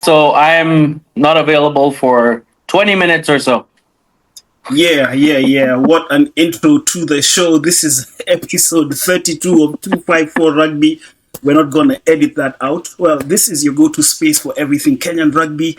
So I'm not available for 20 minutes or so. Yeah. What an intro to the show. This is episode 32 of 254 Rugby. We're not going to edit that out. Well, this is your go to space for everything Kenyan rugby.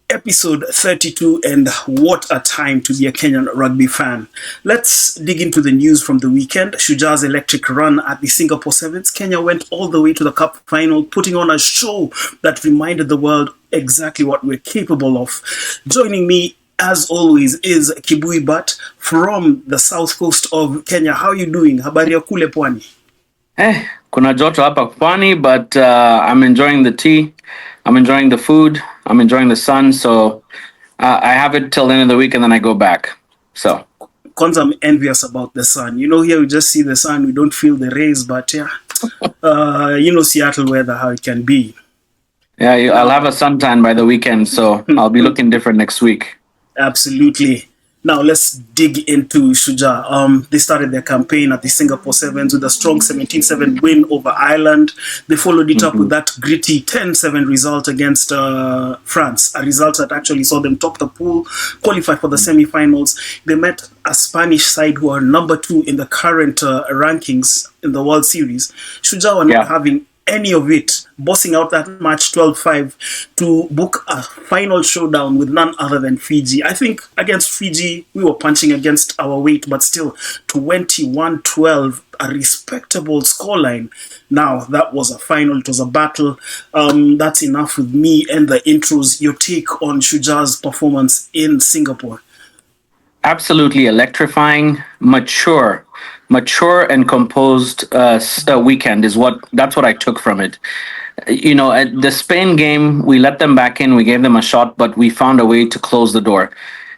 Episode 32, and what a time to be a Kenyan rugby fan. Let's dig into the news from the weekend. Shujaa's electric run at the Singapore Sevens. Kenya went all the way to the Cup final, putting on a show that reminded the world exactly what we're capable of. Joining me, as always, is Kibui Bat from the south coast of Kenya. How are you doing? Habari ya kule pwani? Kuna joto hapa pwani, but I'm enjoying the tea. I'm enjoying the food. I'm enjoying the sun. So I have it till the end of the week and then I go back. So. Cons, I'm envious about the sun. Here we just see the sun. We don't feel the rays, but yeah. Seattle weather, how it can be. Yeah, I'll have a suntan by the weekend. So I'll be looking different next week. Absolutely. Now let's dig into Shujaa. They started their campaign at the Singapore Sevens with a strong 17-7 win over Ireland. They followed it up with that gritty 10-7 result against France, a result that actually saw them top the pool, qualify for the semi-finals. They met a Spanish side who are number 2 in the current rankings in the World Series. Shujaa were not having any of it, bossing out that match 12-5 to book a final showdown with none other than Fiji. I think against Fiji, we were punching against our weight, but still 21-12, a respectable scoreline. Now, that was a final. It was a battle. That's enough with me and the intros. Your take on Shujaa's performance in Singapore? Absolutely electrifying, mature and composed weekend that's what I took from it. At the Spain game, we let them back in, we gave them a shot, but we found a way to close the door.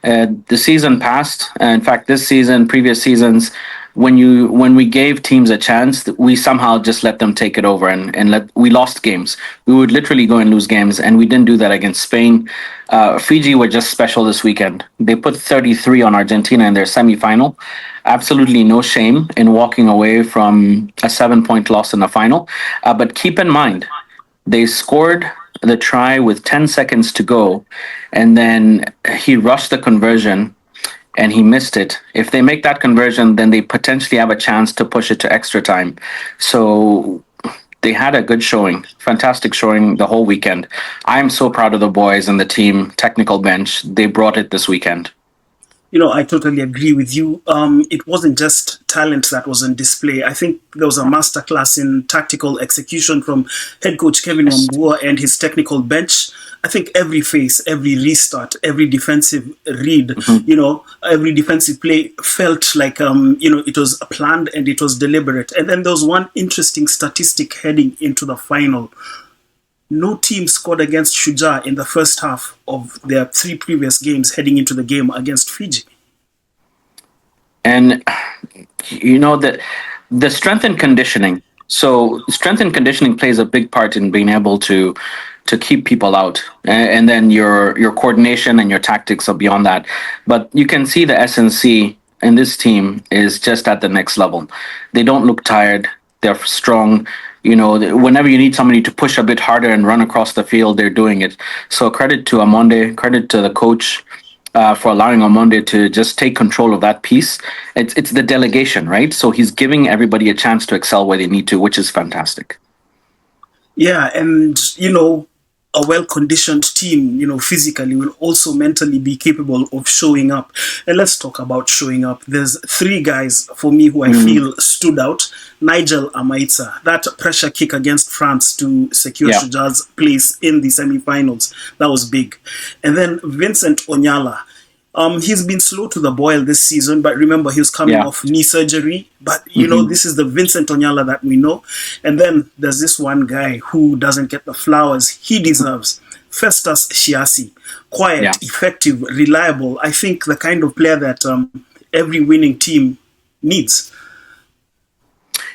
The season passed. In fact, this season, previous seasons, when we gave teams a chance, we somehow just let them take it over and we lost games. We would literally go and lose games, and we didn't do that against Spain. Fiji were just special this weekend. They put 33 on Argentina in their semi-final. Absolutely no shame in walking away from a 7-point loss in the final. But keep in mind, they scored the try with 10 seconds to go, and then he rushed the conversion and he missed it. If they make that conversion, then they potentially have a chance to push it to extra time. So they had a good showing, fantastic showing the whole weekend. I'm so proud of the boys and the team, technical bench. They brought it this weekend. I totally agree with you. It wasn't just talent that was on display. I think there was a masterclass in tactical execution from head coach Kevin Wambua and his technical bench. I think every face, every restart, every defensive read, every defensive play felt like, it was planned and it was deliberate. And then there was one interesting statistic heading into the final. No team scored against Shujaa in the first half of their 3 previous games heading into the game against Fiji. And, that the strength and conditioning. So strength and conditioning plays a big part in being able to keep people out. And then your coordination and your tactics are beyond that. But you can see the SNC in this team is just at the next level. They don't look tired. They're strong. Whenever you need somebody to push a bit harder and run across the field, they're doing it. So credit to Amonde, credit to the coach for allowing Amonde to just take control of that piece. It's the delegation, right? So he's giving everybody a chance to excel where they need to, which is fantastic. Yeah, and, a well-conditioned team, physically will also mentally be capable of showing up. And let's talk about showing up. There's 3 guys for me who I feel stood out. Nygel Amaitsa, that pressure kick against France to secure Shujaa's place in the semi-finals, that was big. And then Vincent Onyala. He's been slow to the boil this season, but remember, he was coming off knee surgery. But, this is the Vincent Onyala that we know. And then there's this one guy who doesn't get the flowers he deserves. Festus Shiasi. Quiet, effective, reliable. I think the kind of player that every winning team needs.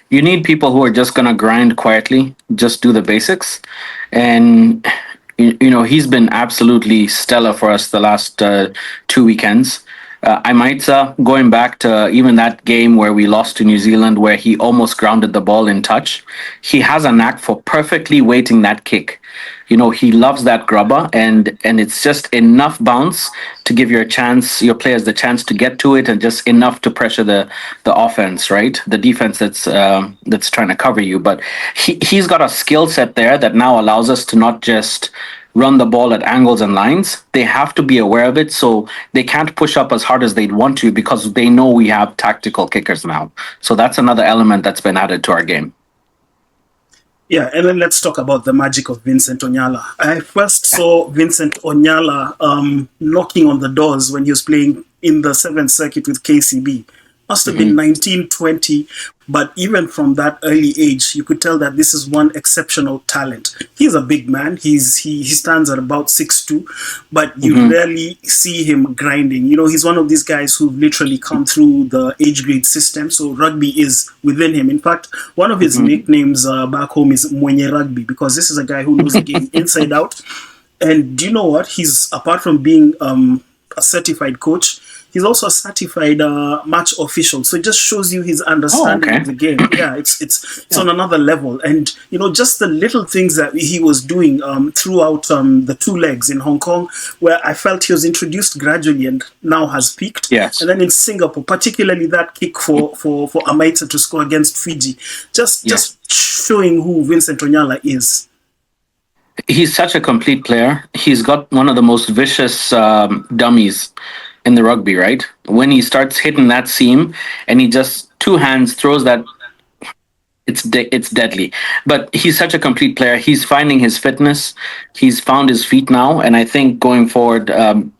You need people who are just going to grind quietly, just do the basics. And he's been absolutely stellar for us the last 2 weekends. Amaitsa, going back to even that game where we lost to New Zealand, where he almost grounded the ball in touch, he has a knack for perfectly weighting that kick. He loves that grubber, and it's just enough bounce to give your players the chance to get to it, and just enough to pressure the offense, right? The defense that's trying to cover you. But he's got a skill set there that now allows us to not just run the ball at angles and lines. They have to be aware of it, so they can't push up as hard as they'd want to, because they know we have tactical kickers now. So that's another element that's been added to our game. Yeah, and then let's talk about the magic of Vincent Onyala. I first saw Vincent Onyala knocking on the doors when he was playing in the 7th circuit with KCB. Must have been 1920, but even from that early age, you could tell that this is one exceptional talent. He's a big man. He stands at about 6'2", but you rarely see him grinding. He's one of these guys who've literally come through the age grade system, so rugby is within him. In fact, one of his nicknames back home is Mwenye Rugby, because this is a guy who knows the game inside out. And do you know what? He's, apart from being a certified coach, he's also a certified match official. So it just shows you his understanding of the game. Yeah, it's on another level. And, just the little things that he was doing throughout the 2 legs in Hong Kong, where I felt he was introduced gradually and now has peaked. Yes. And then in Singapore, particularly that kick for Amaitsa to score against Fiji, just showing who Vincent Onyala is. He's such a complete player. He's got one of the most vicious dummies in the rugby, right? When he starts hitting that seam and he just 2 hands throws that, it's deadly. But he's such a complete player. He's finding his fitness. He's found his feet now, and I think going forward, the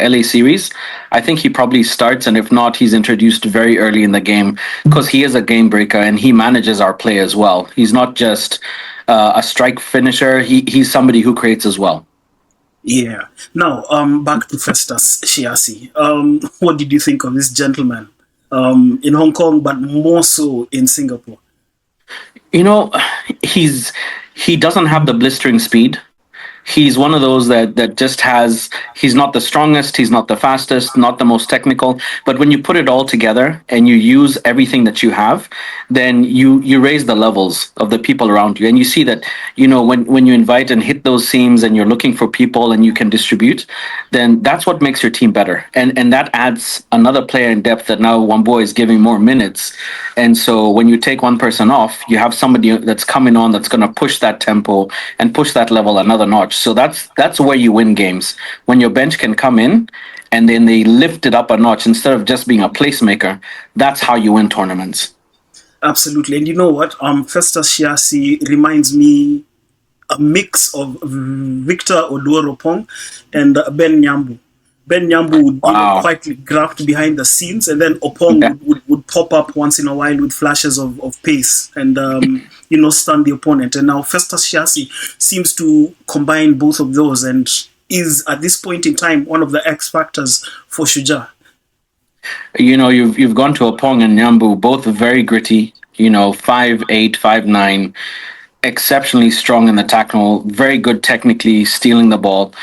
LA series, I think he probably starts, and if not, he's introduced very early in the game, because he is a game breaker and he manages our play as well. He's not just a strike finisher. He's somebody who creates as well. Yeah. Now, back to Festus Shiasi. What did you think of this gentleman in Hong Kong, but more so in Singapore? He doesn't have the blistering speed. He's one of those that just has, he's not the strongest, he's not the fastest, not the most technical, but when you put it all together and you use everything that you have, then you raise the levels of the people around you. And you see that, when you invite and hit those seams and you're looking for people and you can distribute, then that's what makes your team better. And that adds another player in depth that now Wambua is giving more minutes. And so when you take one person off, you have somebody that's coming on that's going to push that tempo and push that level another notch. So that's where you win games, when your bench can come in and then they lift it up a notch instead of just being a placemaker. That's how you win tournaments. Absolutely. And you know what? Festus Shiasi reminds me a mix of Victor Oduoropong and Ben Nyambu. Ben Nyambu would be quietly graft behind the scenes, and then Opong would pop up once in a while with flashes of pace and, stun the opponent. And now Festus Shiasi seems to combine both of those and is, at this point in time, one of the X factors for Shujaa. You've gone to Opong and Nyambu, both very gritty, 5'8", 5'9", exceptionally strong in the tackle, very good technically, stealing the ball,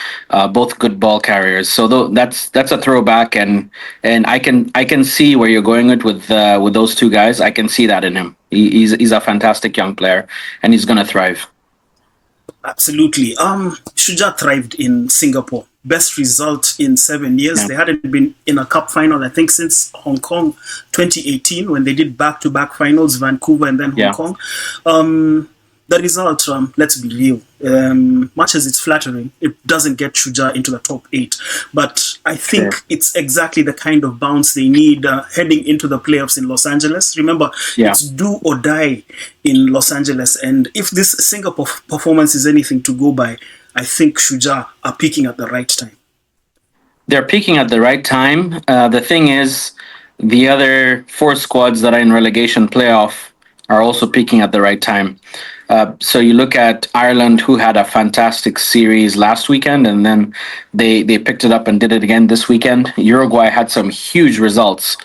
both good ball carriers. So that's a throwback, and I can see where you're going with those 2 guys. I can see that in him. He's a fantastic young player, and he's going to thrive. Absolutely. Shujaa thrived in Singapore. Best result in 7 years. Yeah. They hadn't been in a cup final, I think, since Hong Kong 2018, when they did back-to-back finals, Vancouver and then Hong Kong. The result, let's be real, much as it's flattering, it doesn't get Shujaa into the top 8. But I think it's exactly the kind of bounce they need heading into the playoffs in Los Angeles. Remember, it's do or die in Los Angeles. And if this Singapore performance is anything to go by, I think Shujaa are peaking at the right time. They're peaking at the right time. The thing is, the other 4 squads that are in relegation playoff are also peaking at the right time. So you look at Ireland, who had a fantastic series last weekend, and then they picked it up and did it again this weekend. Uruguay had some huge results.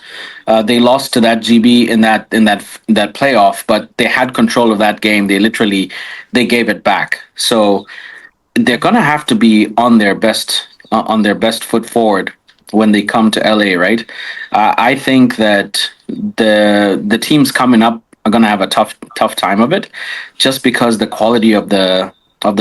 They lost to that GB in that playoff, but they had control of that game. They gave it back. So they're gonna have to be on their best foot forward when they come to LA, right? I think that the teams coming up going to have a tough time of it, just because the quality of the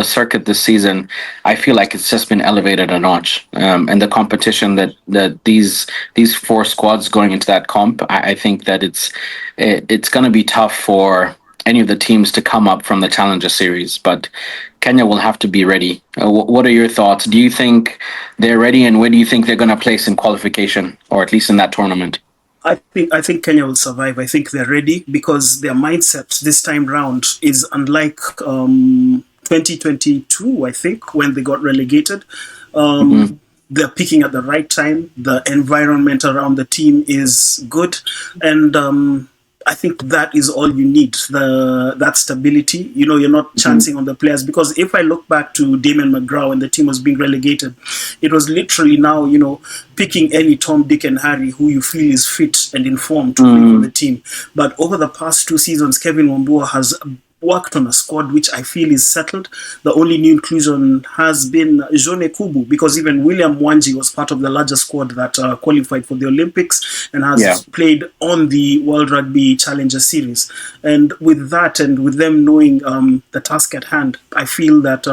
circuit this season, I feel like it's just been elevated a notch. And the competition that these four squads going into that comp, I think that it's going to be tough for any of the teams to come up from the Challenger Series. But Kenya will have to be ready. What are your thoughts? Do you think they're ready, and where do you think they're going to place in qualification, or at least in that tournament? I think Kenya will survive. I think they're ready because their mindset this time round is unlike 2022. I think when they got relegated, Mm-hmm. they're picking at the right time. The environment around the team is good, and I think that is all you need. That stability. You know, you're not Mm-hmm. chancing on the players because if I look back to Damien McGraw when the team was being relegated, it was literally now picking any Tom, Dick, and Harry who you feel is fit and informed to play for Mm-hmm. the team. But over the past 2 seasons, Kevin Wambua has worked on a squad which I feel is settled. The only new inclusion has been Jone Kubu, because even William Wanji was part of the larger squad that qualified for the Olympics and Yeah. has played on the World Rugby Challenger Series. And with that, and with them knowing the task at hand, I feel that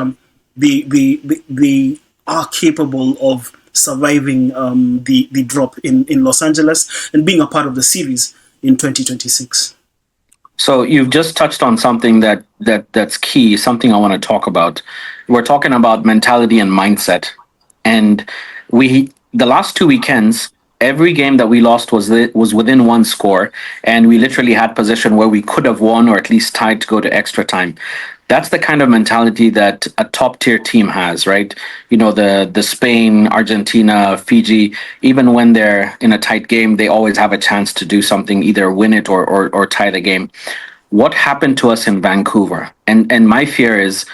they are capable of surviving the drop in Los Angeles and being a part of the series in 2026. So you've just touched on something that's key, something I want to talk about. We're talking about mentality and mindset. And we the last two weekends, every game that we lost was within one score, and we literally had position where we could have won or at least tied to go to extra time. That's the kind of mentality that a top tier team has, right? You know, the Spain, Argentina, Fiji, even when they're in a tight game, they always have a chance to do something, either win it or tie the game. What happened to us in Vancouver? And my fear is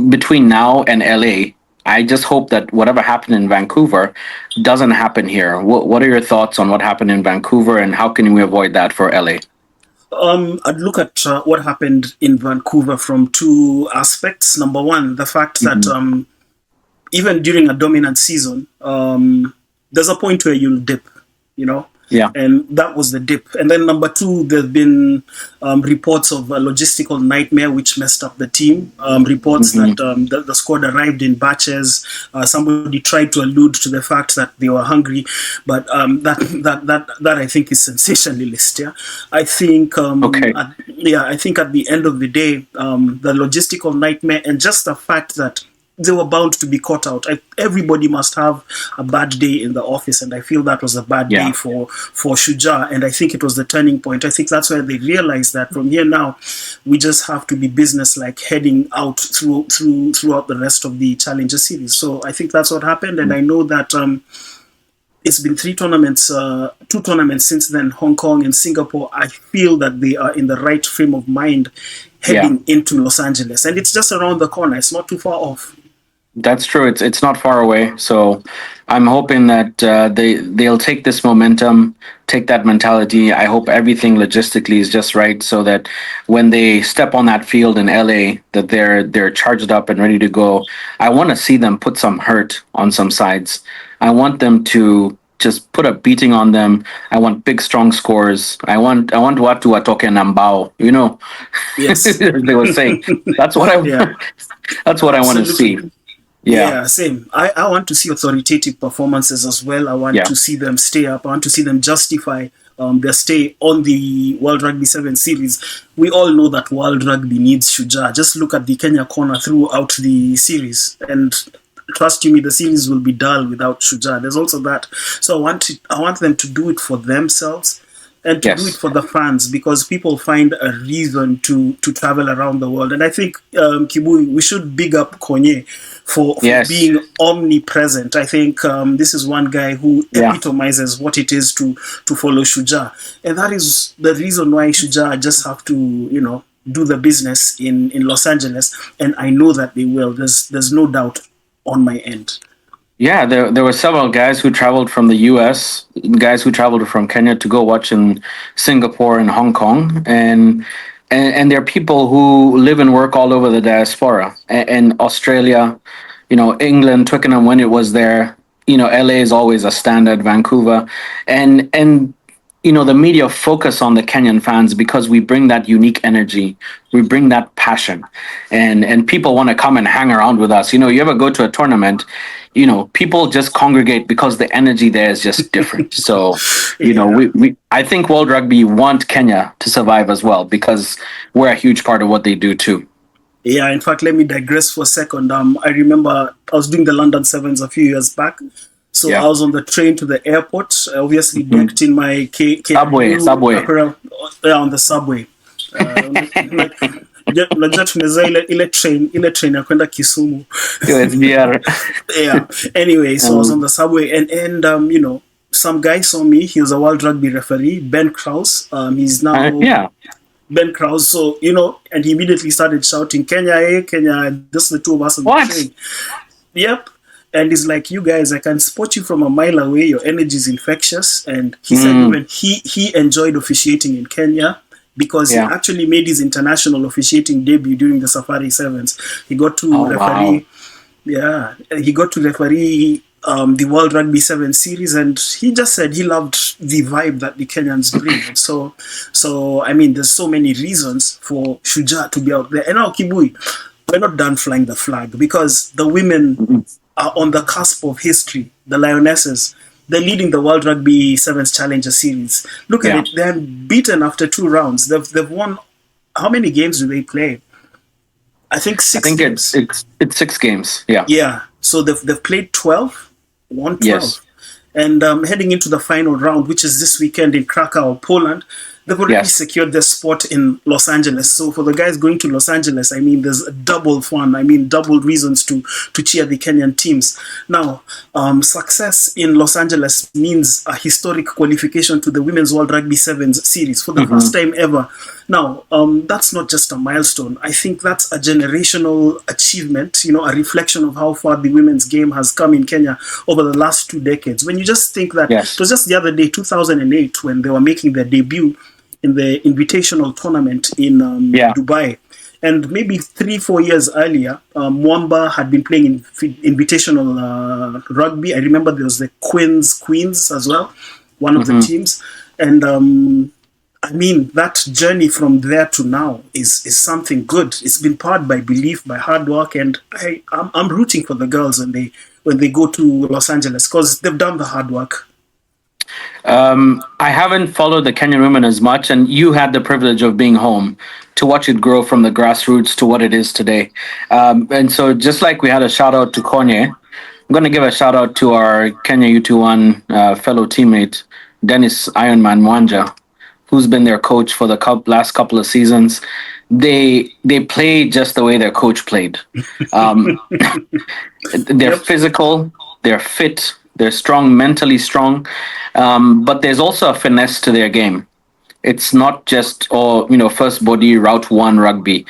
between now and LA, I just hope that whatever happened in Vancouver doesn't happen here. What are your thoughts on what happened in Vancouver, and how can we avoid that for LA? I'd look at what happened in Vancouver from two aspects. Number one, the fact that Hmm. even during a dominant season, there's a point where you'll dip, you know, Yeah. and that was the dip. And then number two, there's been reports of a logistical nightmare which messed up the team. Reports Hmm. that the squad arrived in batches. Somebody tried to allude to the fact that they were hungry, but that I think is sensationalist. Yeah, I think Okay. I think at the end of the day, the logistical nightmare and just the fact that they were bound to be caught out. Everybody must have a bad day in the office, and I feel that was a bad day Yeah. for Shujaa, and I think it was the turning point. I think that's where they realized that from here now, we just have to be business like heading out throughout the rest of the Challenger Series. So I think that's what happened, and I know that it's been two tournaments since then, Hong Kong and Singapore. I feel that they are in the right frame of mind Yeah. heading into Los Angeles, and it's just around the corner. It's not too far off. That's true. It's not far away. So I'm hoping that they'll take this momentum, take that mentality. I hope everything logistically is just right, so that when they step on that field in LA, that they're charged up and ready to go. I want to see them put some hurt on some sides. I want them to just put a beating on them. I want big, strong scores. I want Watu Watoke Nambao. You know, Yes. they were saying that's what Yeah, I that's what I want to see. absolutely. Yeah. Yeah, same. I want to see authoritative performances as well. I want Yeah. to see them stay up. I want to see them justify their stay on the World Rugby Sevens series. We all know that World Rugby needs Shujaa. Just look at the Kenya corner throughout the series, and trust you me, the series will be dull without Shujaa. There's also that. So I want them to do it for themselves and to do it Yes. for the fans, because people find a reason to travel around the world. And I think Kibui, we should big up Konye for Yes. being omnipresent. I think this is one guy who Yeah. epitomizes what it is to follow Shujaa, and that is the reason why Shujaa just have to do the business in Los Angeles, and I know that they will. There's no doubt on my end. Yeah, there were several guys who traveled from the US, guys who traveled from Kenya to go watch in Singapore and Hong Kong, and there are people who live and work all over the diaspora. And Australia, England, Twickenham when it was there. LA is always a standard, Vancouver, and the media focus on the Kenyan fans because we bring that unique energy, we bring that passion, and people want to come and hang around with us. You ever go to a tournament, people just congregate because the energy there is just different. So, Yeah. we I think World Rugby want Kenya to survive as well because we're a huge part of what they do too. Yeah, in fact, let me digress for a second. I remember I was doing the London Sevens a few years back. So I Yeah. was on the train to the airport, obviously Mhm. decked in my KRU Subway. apparel, on the subway. Unajua tunaweza ile train ya kwenda Kisumu. USBR. Yeah. Anyway, so I was on um, the subway, and some guy saw me. He was a World Rugby referee, Ben Kraus. He's now yeah. Ben Kraus. So and he immediately started shouting, "Kenya, Kenya!" Just the two of us on the What? train. Yep. And he's like, "You guys, I can spot you from a mile away. Your energy is infectious." And he said Mm, even he enjoyed officiating in Kenya because he yeah. actually made his international officiating debut during the Safari Sevens. He got to Oh wow. referee. Yeah, he got to referee the World Rugby Sevens series, and he just said he loved the vibe that the Kenyans bring. And so I mean, there's so many reasons for Shujaa to be out there. And now Kibui, we're not done flying the flag because the women Mhm. are on the cusp of history. The Lionesses, they're leading the World Rugby Sevens Challenger Series. Look at Yeah. it; they're beaten after 2 rounds. They've won. How many games do they play? I think I six think it's games. it's it's 6 games. Yeah. Yeah, so they've played 12, won Yes. 12. And heading into the final round, which is this weekend in Krakow, Poland, they've already Yes. secured their spot in Los Angeles. So for the guys going to Los Angeles, I mean, there's double fun. I mean, double reasons to cheer the Kenyan teams. Now, success in Los Angeles means a historic qualification to the Women's World Rugby Sevens series for the Hmm. first time ever. Now, that's not just a milestone. I think that's a generational achievement, a reflection of how far the women's game has come in Kenya over the last 2 decades. When you just think that it Yes. was just the other day, 2008, when they were making their debut in the invitational tournament in Yeah. Dubai. And maybe 3, 4 years earlier, Mwamba had been playing in invitational rugby. I remember there was the Queens as well, one of the Hmm. teams. And I mean, that journey from there to now is something good. It's been powered by belief, by hard work, and I'm rooting for the girls when they go to Los Angeles because they've done the hard work. I haven't followed the Kenyan women as much, and you had the privilege of being home to watch it grow from the grassroots to what it is today. And so, just like we had a shout out to Konye, I'm going to give a shout out to our Kenya U21 fellow teammate, Dennis Ironman Mwanja, who's been their coach for the last couple of seasons. They play just the way their coach played. Um, they're Yep. physical, they're fit, they're strong, mentally strong, but there's also a finesse to their game. It's not just first body route one rugby.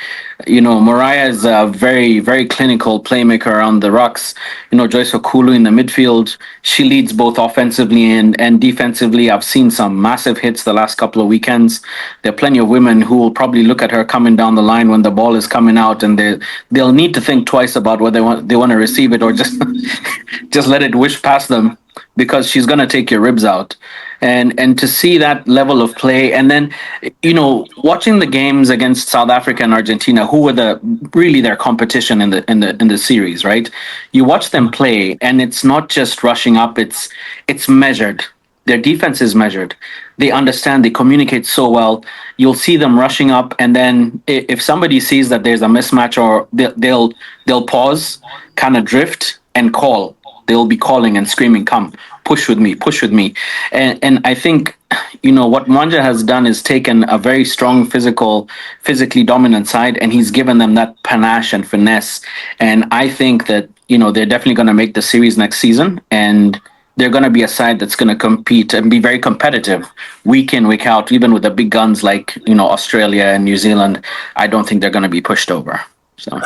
Mariah is a very very clinical playmaker on the rucks. Joyce Okulu in the midfield. She leads both offensively and defensively. I've seen some massive hits the last couple of weekends. There are plenty of women who will probably look at her coming down the line when the ball is coming out, and they'll need to think twice about whether they want to receive it or just just let it whisk past them because she's going to take your ribs out. And to see that level of play, and then watching the games against South Africa and Argentina, who were really their competition in the series, right? You watch them play, and it's not just rushing up; it's measured. Their defense is measured. They understand. They communicate so well. You'll see them rushing up, and then if somebody sees that there's a mismatch, or they'll pause, kind of drift, and call. They'll be calling and screaming, "Come, push with me," and I think what Mwanja has done is taken a very strong physically dominant side, and he's given them that panache and finesse. And I think that they're definitely going to make the series next season, and they're going to be a side that's going to compete and be very competitive week in week out, even with the big guns like Australia and New Zealand. I don't think they're going to be pushed over. So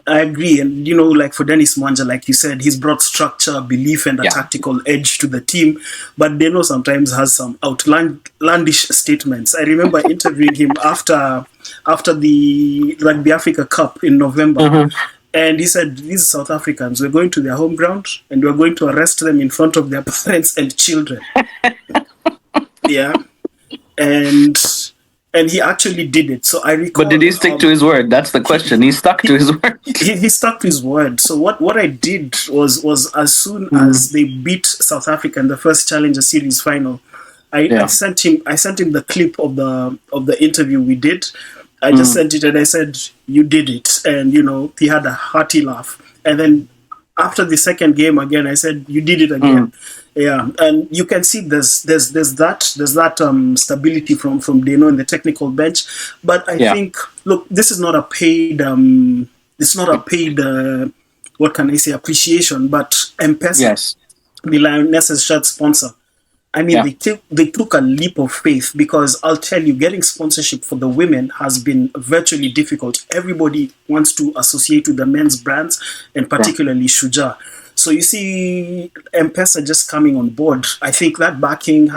I agree. And, like for Dennis Mwanja, like you said, he's brought structure, belief, and a yeah. tactical edge to the team. But Deno sometimes has some outlandish statements. I remember interviewing him after the Rugby Africa Cup in November. Mhm. And he said, these South Africans, we're going to their home ground and we're going to arrest them in front of their parents and children. Yeah. and he actually did it. So I But did he recall stick to his word? That's the question. He stuck to his word. he stuck to his word. So what I did was as soon Mm, as they beat South Africa in the first Challenger Series final, I yeah. sent him the clip of the interview we did. I just Mm, sent it and I said, "You did it," and he had a hearty laugh. And then after the second game again, I said, "You did it again." mm, Yeah, and you can see there's that stability from Deno in the technical bench, but I yeah. think, look, this is not a paid it's not a paid what can I say, appreciation, but M-Pesa, Yes. the Lionesses shirt sponsor. I mean, Yeah. they took a leap of faith, because I'll tell you, getting sponsorship for the women has been virtually difficult. Everybody wants to associate with the men's brands, and Sure. particularly Shujaa. So you see M-Pesa just coming on board. I think that backing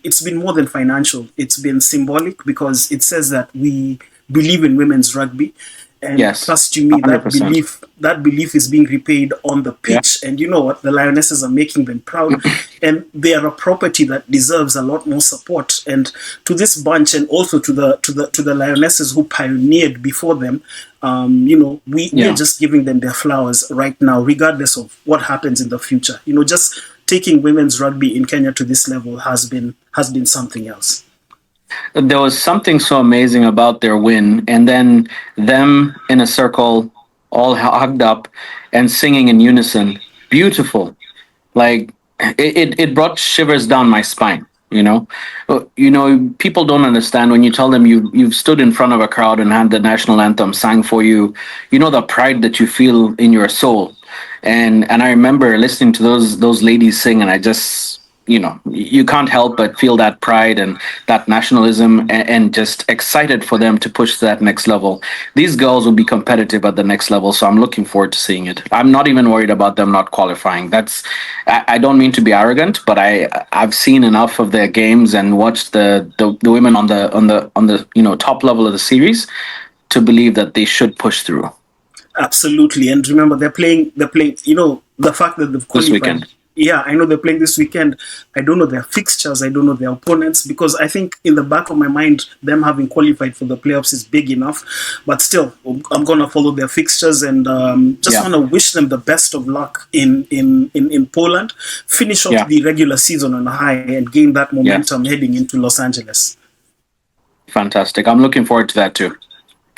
it's been more than financial. It's been symbolic, because it says that we believe in women's rugby. And Yes. trust you me, that 100%. belief is being repaid on the Yeah. pitch. And you know what? The Lionesses are making them proud, and they are a property that deserves a lot more support. And to this bunch, and also to the Lionesses who pioneered before them, we are Yeah. just giving them their flowers right now, regardless of what happens in the future. Just taking women's rugby in Kenya to this level has been something else. There was something so amazing about their win, and then them in a circle, all hugged up and singing in unison. Beautiful. Like it brought shivers down my spine. People don't understand when you tell them you've stood in front of a crowd and had the national anthem sang for you. You know the pride that you feel in your soul, and I remember listening to those ladies sing, and I just you can't help but feel that pride and that nationalism, and just excited for them to push to that next level. These girls will be competitive at the next level, so I'm looking forward to seeing it. I'm not even worried about them not qualifying. I don't mean to be arrogant, but I've seen enough of their games and watched the women on the top level of the series to believe that they should push through Absolutely. And remember, they're playing, the fact that they've this qualified. weekend. Yeah, I know they're playing this weekend. I don't know their fixtures. I don't know their opponents, because I think in the back of my mind, them having qualified for the playoffs is big enough. But still, I'm going to follow their fixtures, and just Yeah, want to wish them the best of luck in Poland. Finish off yeah, the regular season on a high and gain that yes, momentum heading into Los Angeles. fantastic. I'm looking forward to that too.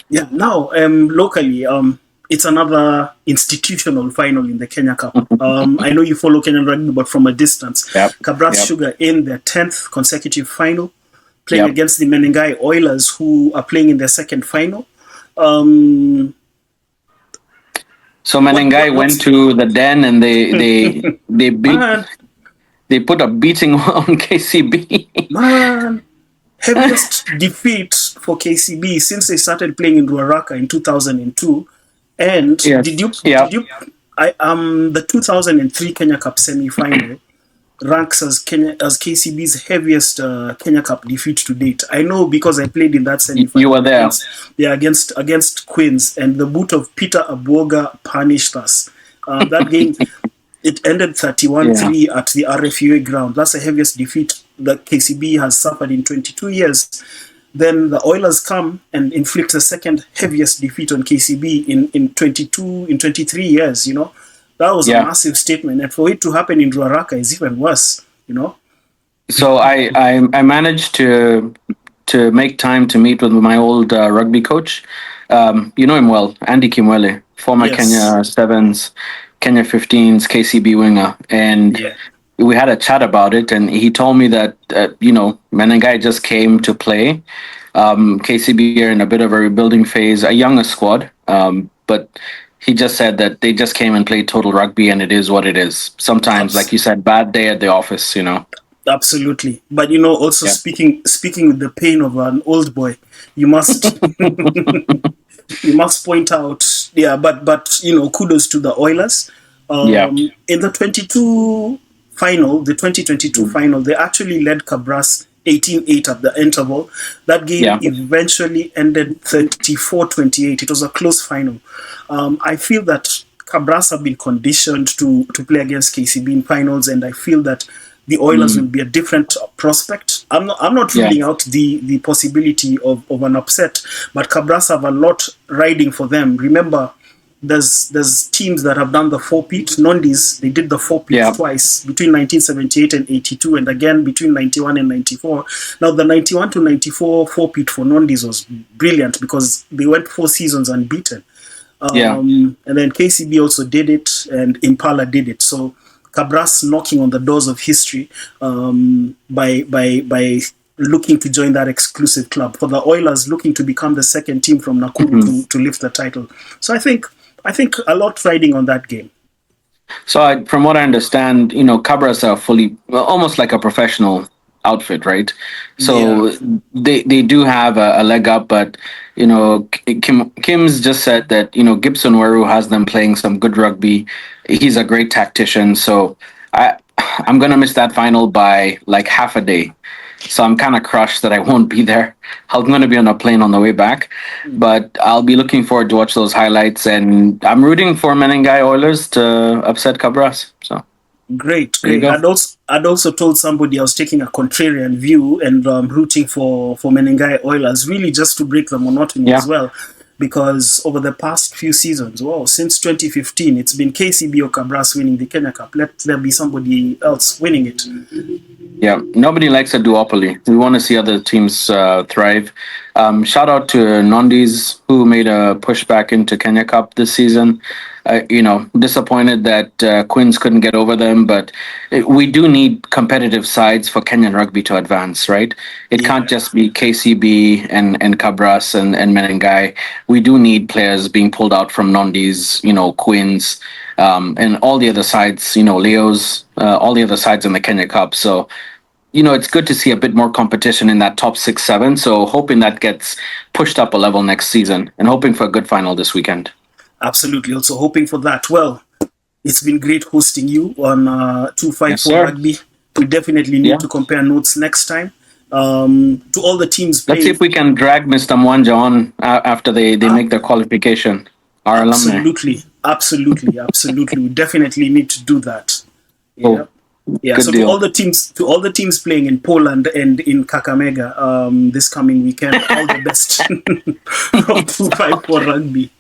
Yeah. Now, locally, it's another institutional final in the Kenya Cup. I know you follow Kenyan rugby, but from a distance. Yep, Kabras yep, Sugar in their 10th consecutive final, playing yep. against the Menengai Oilers, who are playing in their second final. Um, So what Menengai what went what's to the den and they beat man they put a beating on KCB. man heaviest defeat for KCB since they started playing in Ruaraka in 2002. And did Yes. you Yeah. did you I the 2003 Kenya Cup semi-final ranks as KCB's heaviest Kenya Cup defeat to date. I know, because I played in that You were semi-final there. against Queens, and the boot of Peter Abuoga punished us. That game, it ended Yeah. 31-3 at the RFUA ground. That's the heaviest defeat that KCB has suffered in 22 years. Then the Oilers come and inflict the second heaviest defeat on KCB in 23 years. That was a Yeah. massive statement, and for it to happen in Ruaraka is even worse. So I managed to make time to meet with my old rugby coach. You know him well, Andy Kimwele, former Yes. Kenya Sevens, Kenya 15s, KCB winger, and Yeah. we had a chat about it. And he told me that Menengai just came to play. KCB are in a bit of a rebuilding phase, a younger squad, but he just said that they just came and played total rugby, and it is what it is. Sometimes, like Abs- you said, bad day at the office. Absolutely. But also Yeah. speaking with the pain of an old boy, you must you must point out, yeah, but kudos to the Oilers. Yeah. In the 2022 Mm. final, they actually led Cabras 18-8 at the interval. That game Yeah. eventually ended 34-28. It was a close final. I feel that Cabras have been conditioned to play against KCB in finals, and I feel that the Oilers will Mm. be a different prospect I'm not Yeah. ruling out the possibility of an upset, but Cabras have a lot riding for them. Remember, there's teams that have done the four-peat. Nondis, they did the four-peat Yeah. twice between 1978 and 82, and again between 91 and 94. Now, the 91 to 94 four-peat for Nondis was brilliant because they went 4 seasons unbeaten. Yeah. And then KCB also did it, and Impala did it. So Cabras knocking on the doors of history by looking to join that exclusive club. For the Oilers, looking to become the second team from Nakuru to lift the title. So I think a lot riding on that game. So, from what I understand, Cabras are fully, well, almost like a professional outfit, right? So Yeah. they do have a leg up, but Kim's just said that Gibson Waru has them playing some good rugby. He's a great tactician, so I'm gonna miss that final by like half a day. So I'm kind of crushed that I won't be there. I'm going to be on a plane on the way back, but I'll be looking forward to watch those highlights. And I'm rooting for Menengai Oilers to upset Cabras. So Great, there you great. go. I'd also told somebody I was taking a contrarian view and rooting for Menengai Oilers, really just to break the monotony Yeah. as well. Because over the past few seasons, since 2015, it's been KCB or Cabras winning the Kenya Cup. Let there be somebody else winning it. Yeah, nobody likes a duopoly. We want to see other teams thrive. Shout out to Nondis who made a pushback into Kenya Cup this season. Disappointed that Quins couldn't get over them, but we do need competitive sides for Kenyan rugby to advance, right? It can't Yeah. just be KCB and Cabras and Menengai. We do need players being pulled out from Nondis, Quins, and all the other sides, Leos, all the other sides in the Kenya Cup. So it's good to see a bit more competition in that top 6, 7. So hoping that gets pushed up a level next season and hoping for a good final this weekend. Absolutely. Also hoping for that. Well, it's been great hosting you on Yes, 254 sir. Rugby. We definitely Yeah. need to compare notes next time. To all the teams Let's see playing. if we can drag Mr. Mwanja on after they make their qualification. Our alumni. Absolutely. We definitely need to do that. Yeah. Oh, Yeah. good So deal. to all the teams playing in Poland and in Kakamega this coming weekend, all the best from 254 Rugby.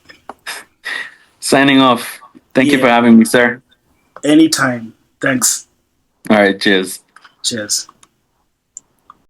Signing off. Thank you for Yeah. having me, sir. Anytime. Thanks. All right, cheers. Cheers.